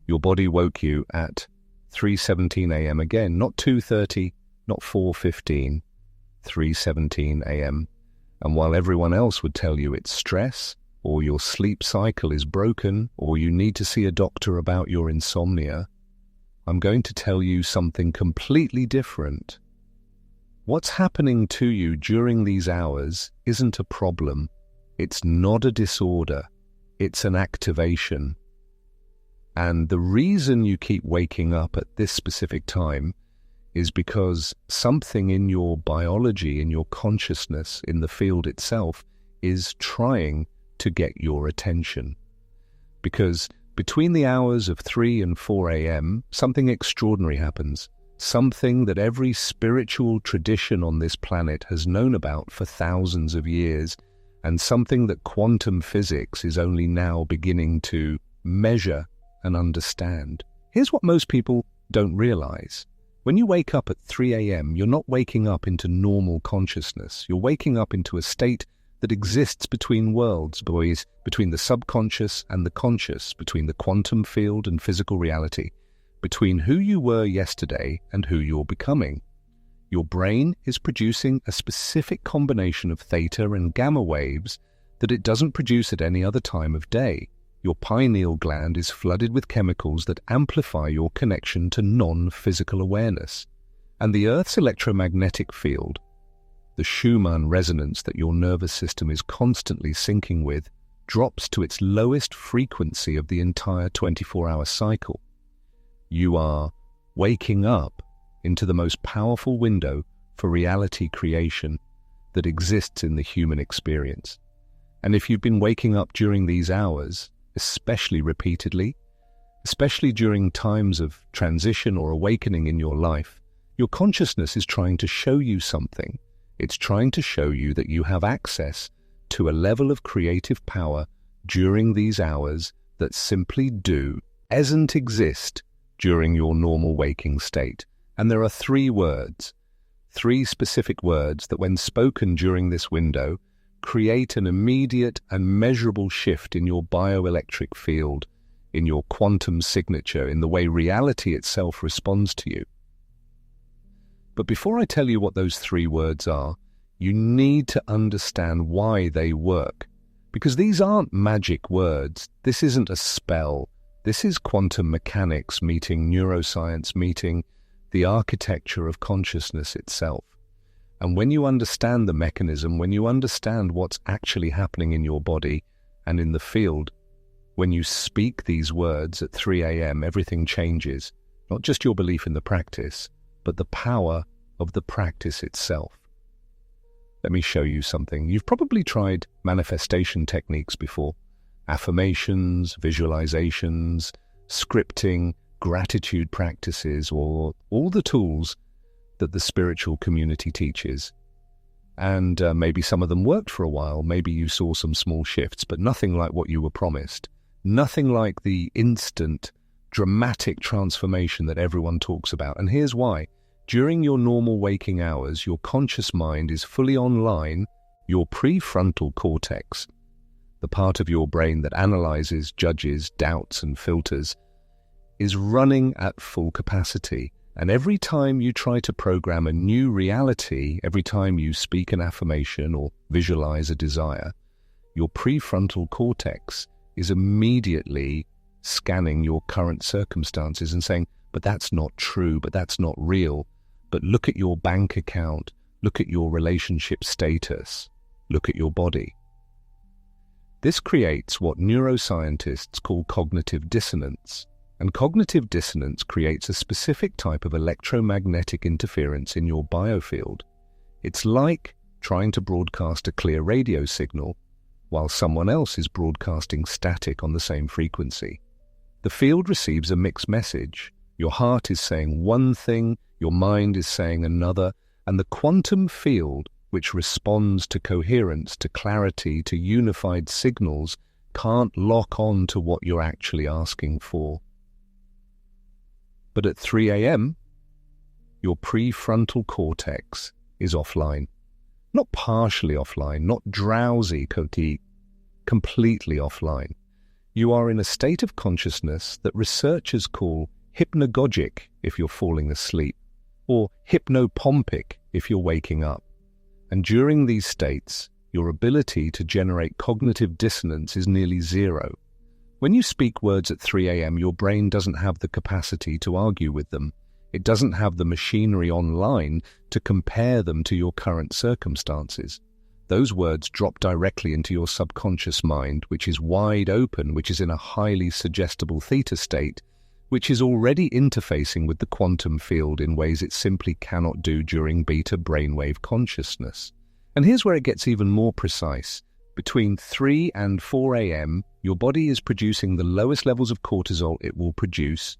Your body woke you at 3:17 a.m. again, not 2:30, not 4:15, 3:17 a.m. And while everyone else would tell you it's stress, or your sleep cycle is broken, or you need to see a doctor about your insomnia, I'm going to tell you something completely different. What's happening to you during these hours isn't a problem. It's not a disorder. It's an activation. And the reason you keep waking up at this specific time is because something in your biology, in your consciousness, in the field itself, is trying to get your attention. Because between the hours of 3 and 4 a.m., something extraordinary happens. Something that every spiritual tradition on this planet has known about for thousands of years, and something that quantum physics is only now beginning to measure and understand. Here's what most people don't realize. When you wake up at 3 a.m., you're not waking up into normal consciousness. You're waking up into a state that exists between worlds, between the subconscious and the conscious, between the quantum field and physical reality, between who you were yesterday and who you're becoming. Your brain is producing a specific combination of theta and gamma waves that it doesn't produce at any other time of day. Your pineal gland is flooded with chemicals that amplify your connection to non-physical awareness. And the Earth's electromagnetic field, the Schumann resonance that your nervous system is constantly syncing with, drops to its lowest frequency of the entire 24-hour cycle. You are waking up into the most powerful window for reality creation that exists in the human experience. And if you've been waking up during these hours, especially repeatedly, especially during times of transition or awakening in your life, your consciousness is trying to show you something. It's trying to show you that you have access to a level of creative power during these hours that simply doesn't exist during your normal waking state. And there are three specific words that when spoken during this window create an immediate and measurable shift in your bioelectric field, in your quantum signature, in the way reality itself responds to you. But before I tell you what those three words are, you need to understand why they work. Because these aren't magic words. This isn't a spell. This is quantum mechanics meeting neuroscience, meeting the architecture of consciousness itself. And when you understand the mechanism, when you understand what's actually happening in your body and in the field, when you speak these words at 3 a.m., everything changes. Not just your belief in the practice, but the power of the practice itself. Let me show you something. You've probably tried manifestation techniques before. Affirmations, visualizations, scripting, gratitude practices, or all the tools that the spiritual community teaches. And maybe some of them worked for a while. Maybe you saw some small shifts, but nothing like what you were promised. Nothing like the instant, dramatic transformation that everyone talks about. And here's why. During your normal waking hours, your conscious mind is fully online. Your prefrontal cortex, the part of your brain that analyzes, judges, doubts, and filters, is running at full capacity. And every time you try to program a new reality, every time you speak an affirmation or visualize a desire, your prefrontal cortex is immediately scanning your current circumstances and saying, but that's not true, but that's not real. But look at your bank account, look at your relationship status, look at your body. This creates what neuroscientists call cognitive dissonance. And cognitive dissonance creates a specific type of electromagnetic interference in your biofield. It's like trying to broadcast a clear radio signal while someone else is broadcasting static on the same frequency. The field receives a mixed message. Your heart is saying one thing, your mind is saying another, and the quantum field, which responds to coherence, to clarity, to unified signals, can't lock on to what you're actually asking for. But at 3 a.m., your prefrontal cortex is offline. Not partially offline, not drowsy, completely offline. You are in a state of consciousness that researchers call hypnagogic if you're falling asleep, or hypnopompic if you're waking up. And during these states, your ability to generate cognitive dissonance is nearly zero. When you speak words at 3 a.m., your brain doesn't have the capacity to argue with them. It doesn't have the machinery online to compare them to your current circumstances. Those words drop directly into your subconscious mind, which is wide open, which is in a highly suggestible theta state, which is already interfacing with the quantum field in ways it simply cannot do during beta brainwave consciousness. And here's where it gets even more precise. Between 3 and 4 a.m., your body is producing the lowest levels of cortisol it will produce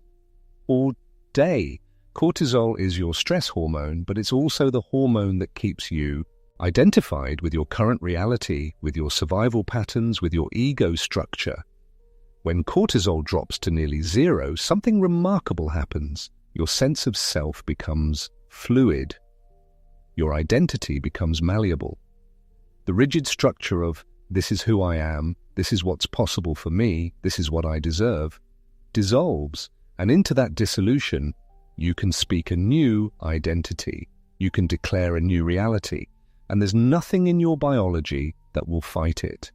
all day. Cortisol is your stress hormone, but it's also the hormone that keeps you identified with your current reality, with your survival patterns, with your ego structure. When cortisol drops to nearly zero, something remarkable happens. Your sense of self becomes fluid. Your identity becomes malleable. The rigid structure of "this is who I am, this is what's possible for me, this is what I deserve," dissolves, and into that dissolution, you can speak a new identity. You can declare a new reality, and there's nothing in your biology that will fight it.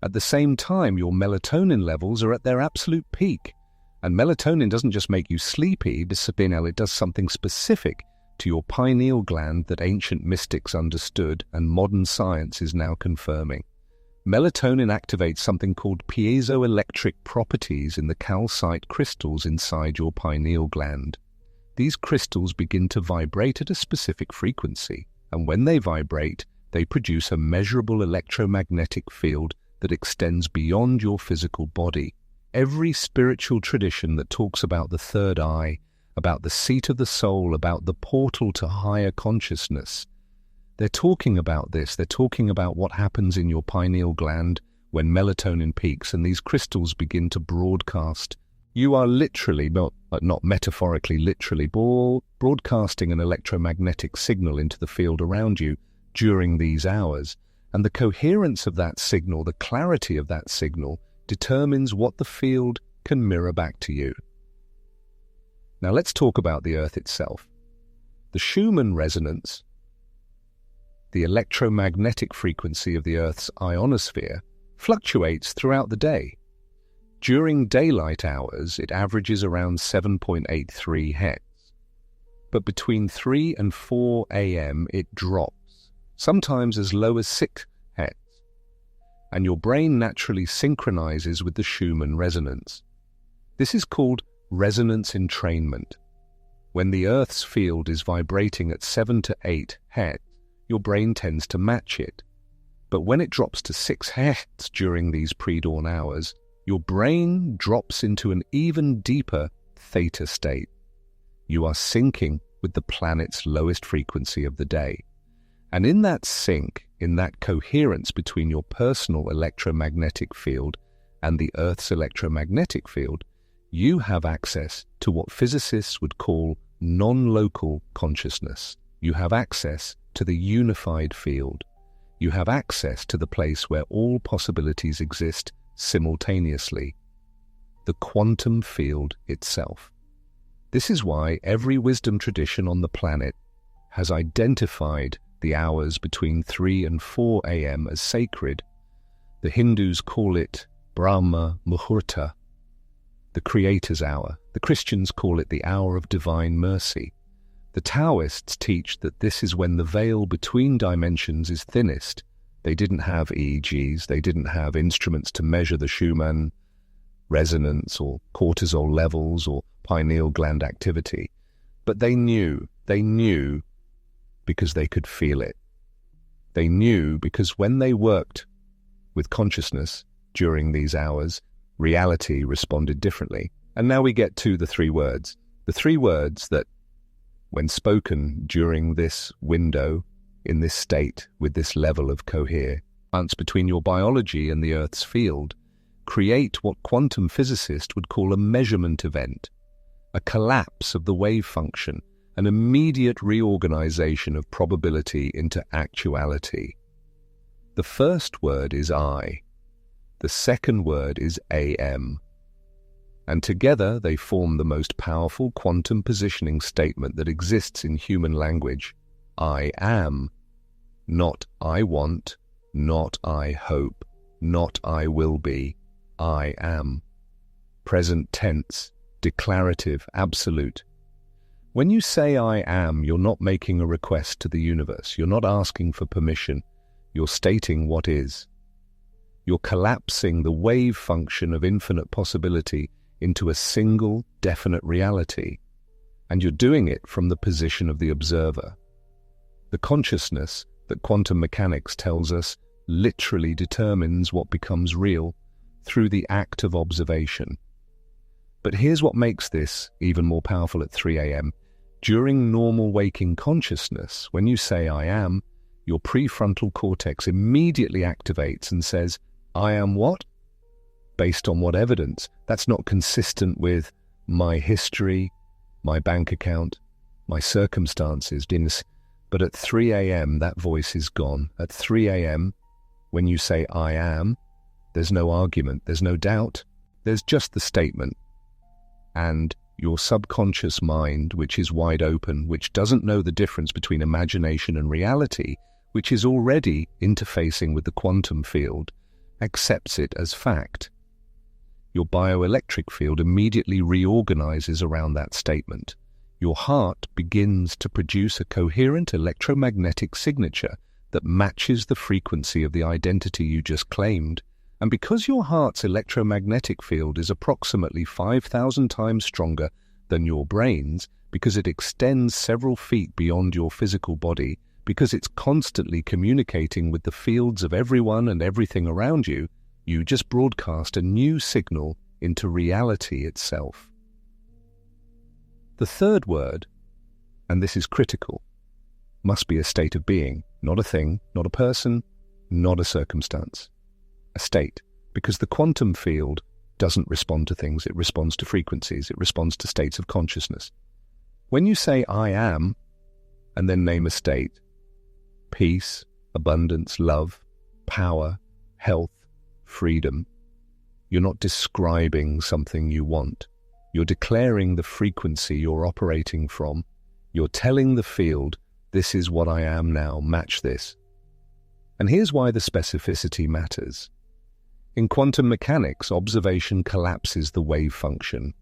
At the same time, your melatonin levels are at their absolute peak. And melatonin doesn't just make you sleepy, it does something specific to your pineal gland that ancient mystics understood and modern science is now confirming. Melatonin activates something called piezoelectric properties in the calcite crystals inside your pineal gland. These crystals begin to vibrate at a specific frequency, and when they vibrate, they produce a measurable electromagnetic field that extends beyond your physical body. Every spiritual tradition that talks about the third eye, about the seat of the soul, about the portal to higher consciousness, they're talking about this. They're talking about what happens in your pineal gland when melatonin peaks and these crystals begin to broadcast. You are literally, not metaphorically, literally broadcasting an electromagnetic signal into the field around you during these hours. And the coherence of that signal, the clarity of that signal, determines what the field can mirror back to you. Now let's talk about the Earth itself. The Schumann resonance, the electromagnetic frequency of the Earth's ionosphere, fluctuates throughout the day. During daylight hours, it averages around 7.83 Hz. But between 3 and 4 a.m., it drops, sometimes as low as 6 Hz. And your brain naturally synchronizes with the Schumann resonance. This is called resonance entrainment. When the Earth's field is vibrating at 7 to 8 Hz, your brain tends to match it. But when it drops to 6 Hz during these pre-dawn hours, your brain drops into an even deeper theta state. You are syncing with the planet's lowest frequency of the day. And in that sync, in that coherence between your personal electromagnetic field and the Earth's electromagnetic field, you have access to what physicists would call non-local consciousness. You have access to the unified field. You have access to the place where all possibilities exist simultaneously, the quantum field itself. This is why every wisdom tradition on the planet has identified the hours between 3 and 4 a.m. as sacred. The Hindus call it Brahma Muhurta, the Creator's hour. The Christians call it the hour of divine mercy. The Taoists teach that this is when the veil between dimensions is thinnest. They didn't have EEGs, they didn't have instruments to measure the Schumann resonance or cortisol levels or pineal gland activity. But they knew because they could feel it. They knew because when they worked with consciousness during these hours, reality responded differently. And now we get to the three words. The three words that, when spoken during this window, in this state, with this level of coherence between your biology and the Earth's field, create what quantum physicists would call a measurement event, a collapse of the wave function, an immediate reorganization of probability into actuality. The first word is I. The second word is AM. And together they form the most powerful quantum positioning statement that exists in human language. I am. Not I want, not I hope, not I will be. I am. Present tense, declarative, absolute. When you say I am, you're not making a request to the universe. You're not asking for permission. You're stating what is. You're collapsing the wave function of infinite possibility into a single, definite reality. And you're doing it from the position of the observer. The consciousness that quantum mechanics tells us literally determines what becomes real through the act of observation. But here's what makes this even more powerful at 3 a.m. During normal waking consciousness, when you say I am, your prefrontal cortex immediately activates and says, I am what? Based on what evidence? That's not consistent with my history, my bank account, my circumstances. But at 3 a.m., that voice is gone. At 3 a.m., when you say I am, there's no argument, there's no doubt, there's just the statement. And your subconscious mind, which is wide open, which doesn't know the difference between imagination and reality, which is already interfacing with the quantum field, accepts it as fact. Your bioelectric field immediately reorganizes around that statement. Your heart begins to produce a coherent electromagnetic signature that matches the frequency of the identity you just claimed. And because your heart's electromagnetic field is approximately 5,000 times stronger than your brain's, because it extends several feet beyond your physical body, because it's constantly communicating with the fields of everyone and everything around you, you just broadcast a new signal into reality itself. The third word, and this is critical, must be a state of being, not a thing, not a person, not a circumstance. A state, because the quantum field doesn't respond to things, it responds to frequencies, it responds to states of consciousness. When you say I am, and then name a state, peace, abundance, love, power, health, freedom, you're not describing something you want. You're declaring the frequency you're operating from. You're telling the field, this is what I am now, match this. And here's why the specificity matters. In quantum mechanics, observation collapses the wave function,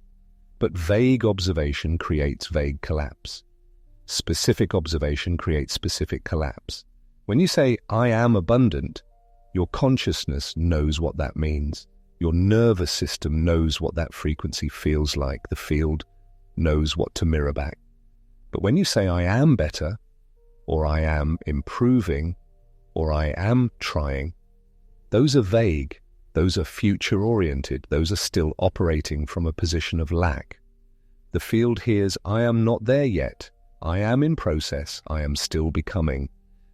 but vague observation creates vague collapse. Specific observation creates specific collapse. When you say, I am abundant, your consciousness knows what that means. Your nervous system knows what that frequency feels like. The field knows what to mirror back. But when you say, I am better, or I am improving, or I am trying, those are vague. Those are future-oriented. Those are still operating from a position of lack. The field hears, I am not there yet. I am in process. I am still becoming.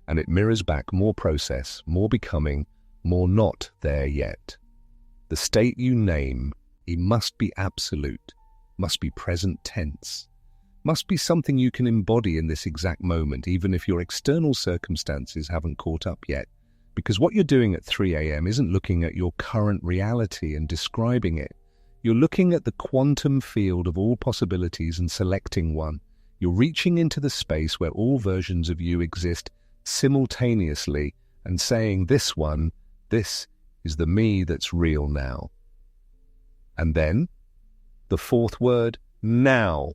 And it mirrors back more process, more becoming, more not there yet. The state you name, it must be absolute, must be present tense, must be something you can embody in this exact moment, even if your external circumstances haven't caught up yet. Because what you're doing at 3 a.m. isn't looking at your current reality and describing it. You're looking at the quantum field of all possibilities and selecting one. You're reaching into the space where all versions of you exist simultaneously and saying, this one, this is the me that's real now. And then, the fourth word, now.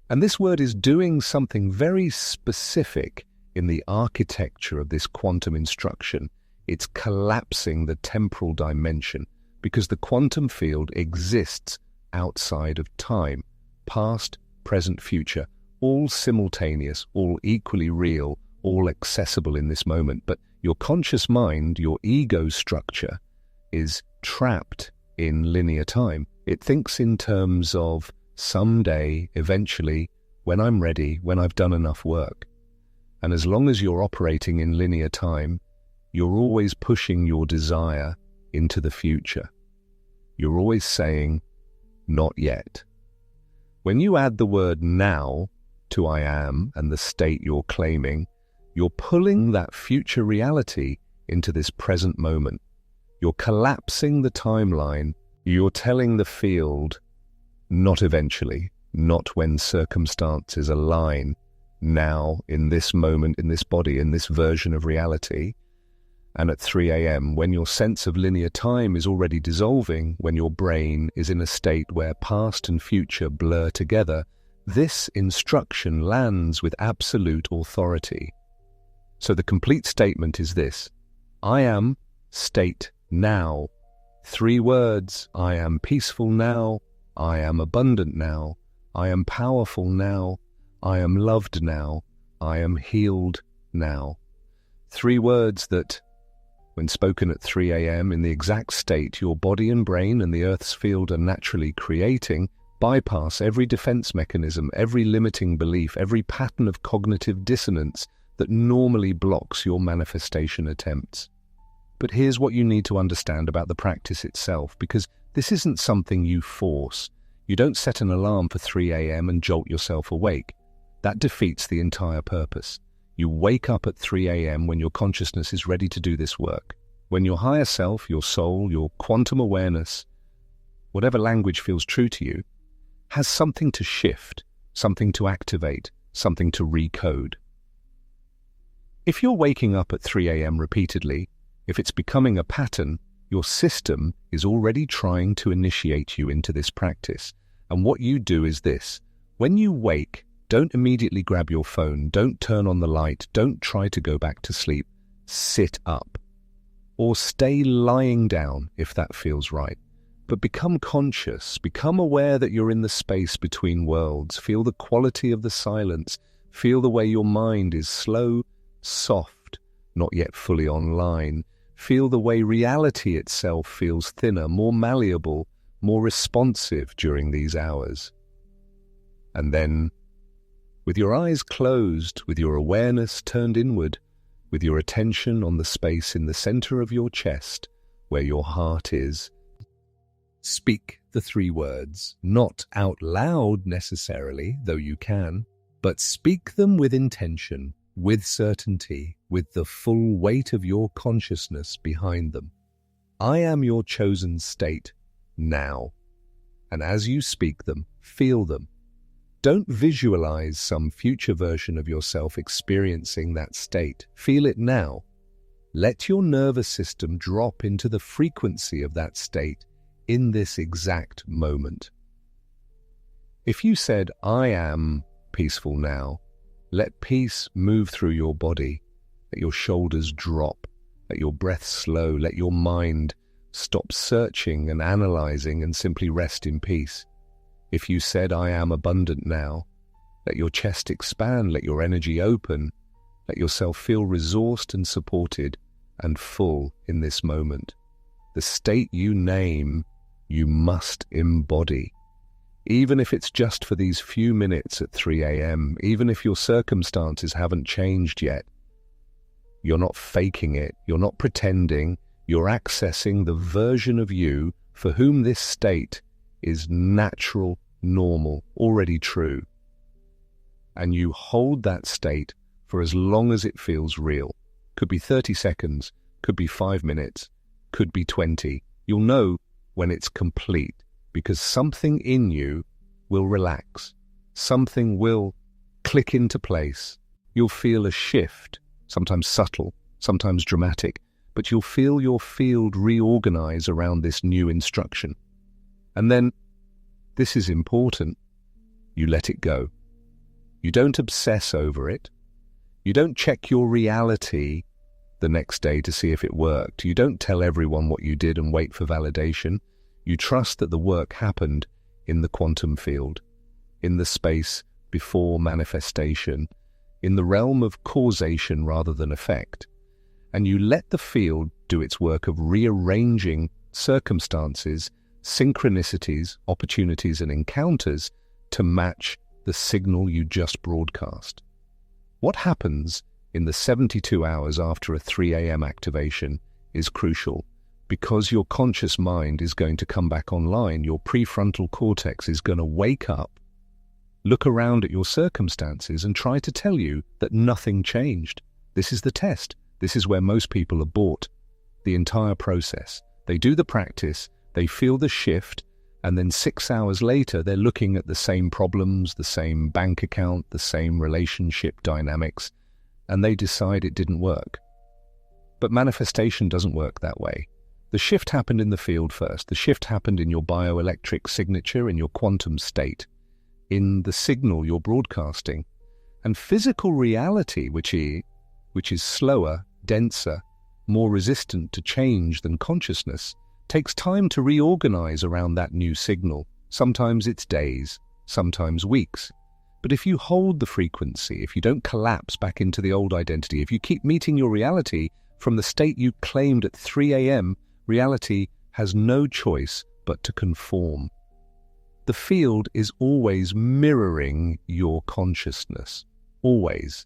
And this word is doing something very specific in the architecture of this quantum instruction. It's collapsing the temporal dimension because the quantum field exists outside of time, past, present, future, all simultaneous, all equally real, all accessible in this moment. But your conscious mind, your ego structure, is trapped in linear time. It thinks in terms of someday, eventually, when I'm ready, when I've done enough work. And as long as you're operating in linear time, you're always pushing your desire into the future. You're always saying, not yet. When you add the word now to I am and the state you're claiming, you're pulling that future reality into this present moment. You're collapsing the timeline. You're telling the field, not eventually, not when circumstances align, now, in this moment, in this body, in this version of reality. And at 3 a.m., when your sense of linear time is already dissolving, when your brain is in a state where past and future blur together, this instruction lands with absolute authority. So the complete statement is this: I am state now. 3 words: I am peaceful now, I am abundant now, I am powerful now, I am loved now, I am healed now. 3 words that, when spoken at 3 a.m. in the exact state your body and brain and the Earth's field are naturally creating, bypass every defense mechanism, every limiting belief, every pattern of cognitive dissonance that normally blocks your manifestation attempts. But here's what you need to understand about the practice itself, because this isn't something you force. You don't set an alarm for 3 a.m. and jolt yourself awake. That defeats the entire purpose. You wake up at 3 a.m. when your consciousness is ready to do this work. When your higher self, your soul, your quantum awareness, whatever language feels true to you, has something to shift, something to activate, something to recode. If you're waking up at 3 a.m. repeatedly, if it's becoming a pattern, your system is already trying to initiate you into this practice. And what you do is this: when you wake, don't immediately grab your phone, don't turn on the light, don't try to go back to sleep. Sit up. Or stay lying down if that feels right. But become conscious, become aware that you're in the space between worlds. Feel the quality of the silence. Feel the way your mind is slow, soft, not yet fully online. Feel the way reality itself feels thinner, more malleable, more responsive during these hours. And then, with your eyes closed, with your awareness turned inward, with your attention on the space in the center of your chest, where your heart is, speak the 3 words, not out loud necessarily, though you can, but speak them with intention, with certainty, with the full weight of your consciousness behind them. I am your chosen state now. And as you speak them, feel them. Don't visualize some future version of yourself experiencing that state. Feel it now. Let your nervous system drop into the frequency of that state in this exact moment. If you said, I am peaceful now, let peace move through your body. Let your shoulders drop. Let your breath slow. Let your mind stop searching and analyzing and simply rest in peace. If you said, I am abundant now, let your chest expand, let your energy open, let yourself feel resourced and supported and full in this moment. The state you name, you must embody. Even if it's just for these few minutes at 3 a.m., even if your circumstances haven't changed yet, you're not faking it, you're not pretending, you're accessing the version of you for whom this state is natural, normal, already true. And you hold that state for as long as it feels real. Could be 30 seconds, could be 5 minutes, could be 20. You'll know when it's complete, because something in you will relax. Something will click into place. You'll feel a shift, sometimes subtle, sometimes dramatic, but you'll feel your field reorganize around this new instruction. And then, this is important, you let it go. You don't obsess over it. You don't check your reality the next day to see if it worked. You don't tell everyone what you did and wait for validation. You trust that the work happened in the quantum field, in the space before manifestation, in the realm of causation rather than effect. And you let the field do its work of rearranging circumstances, synchronicities, opportunities, and encounters to match the signal you just broadcast. What happens in the 72 hours after a 3 a.m. activation is crucial, because your conscious mind is going to come back online. Your prefrontal cortex is going to wake up, look around at your circumstances, and try to tell you that nothing changed. This is the test. This is where most people abort the entire process. They do the practice, they feel the shift, and then 6 hours later, they're looking at the same problems, the same bank account, the same relationship dynamics, and they decide it didn't work. But manifestation doesn't work that way. The shift happened in the field first. The shift happened in your bioelectric signature, in your quantum state, in the signal you're broadcasting. And physical reality, which is slower, denser, more resistant to change than consciousness, takes time to reorganize around that new signal. Sometimes it's days, sometimes weeks. But if you hold the frequency, if you don't collapse back into the old identity, if you keep meeting your reality from the state you claimed at 3 a.m., reality has no choice but to conform. The field is always mirroring your consciousness, always.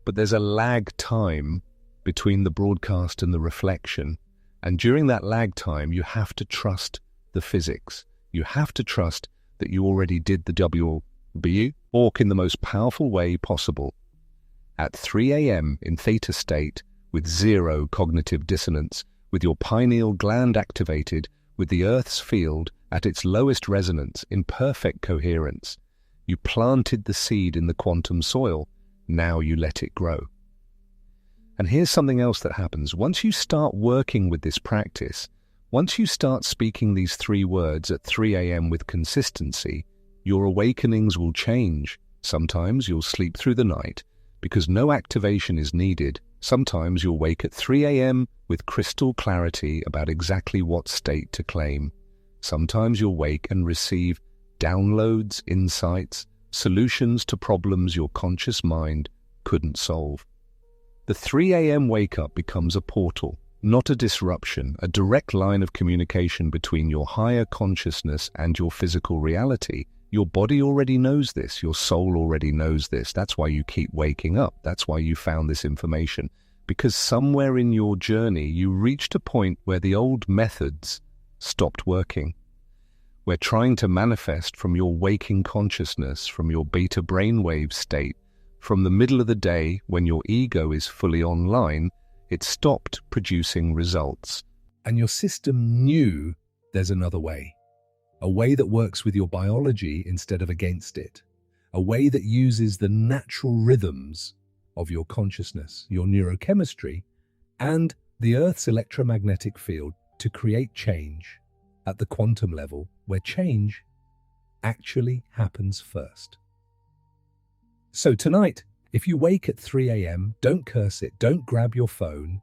But there's a lag time between the broadcast and the reflection. And during that lag time, you have to trust the physics. You have to trust that you already did the WB, walk in the most powerful way possible. At 3 a.m. in theta state, with zero cognitive dissonance, with your pineal gland activated, with the Earth's field at its lowest resonance in perfect coherence, you planted the seed in the quantum soil. Now you let it grow. And here's something else that happens. Once you start working with this practice, once you start speaking these 3 words at 3 a.m. with consistency, your awakenings will change. Sometimes you'll sleep through the night because no activation is needed. Sometimes you'll wake at 3 a.m. with crystal clarity about exactly what state to claim. Sometimes you'll wake and receive downloads, insights, solutions to problems your conscious mind couldn't solve. The 3 a.m. wake-up becomes a portal, not a disruption, a direct line of communication between your higher consciousness and your physical reality. Your body already knows this. Your soul already knows this. That's why you keep waking up. That's why you found this information. Because somewhere in your journey, you reached a point where the old methods stopped working. Where trying to manifest from your waking consciousness, from your beta brainwave state, from the middle of the day when your ego is fully online, it stopped producing results. And your system knew there's another way. A way that works with your biology instead of against it. A way that uses the natural rhythms of your consciousness, your neurochemistry, and the Earth's electromagnetic field to create change at the quantum level, where change actually happens first. So tonight, if you wake at 3 a.m., don't curse it, don't grab your phone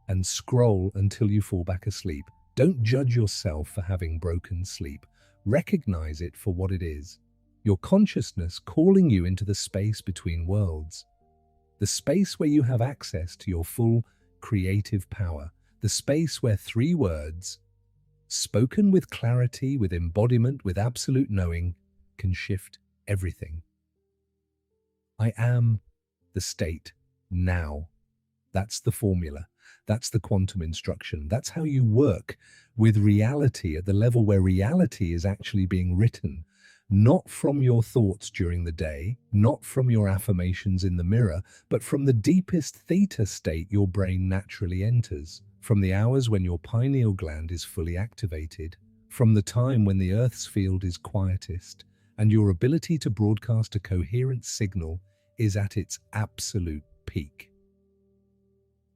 and scroll until you fall back asleep. Don't judge yourself for having broken sleep. Recognize it for what it is. Your consciousness calling you into the space between worlds. The space where you have access to your full creative power. The space where 3 words, spoken with clarity, with embodiment, with absolute knowing, can shift everything. I am the state now. That's the formula. That's the quantum instruction. That's how you work with reality at the level where reality is actually being written, not from your thoughts during the day, not from your affirmations in the mirror, but from the deepest theta state your brain naturally enters, from the hours when your pineal gland is fully activated, from the time when the Earth's field is quietest, and your ability to broadcast a coherent signal is at its absolute peak.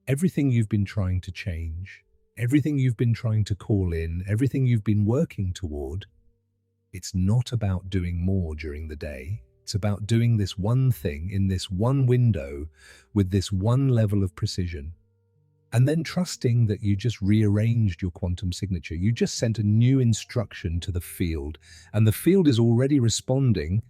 Everything you've been trying to change, everything you've been trying to call in, everything you've been working toward, it's not about doing more during the day. It's about doing this one thing in this one window with this one level of precision. And then trusting that you just rearranged your quantum signature. You just sent a new instruction to the field, and the field is already responding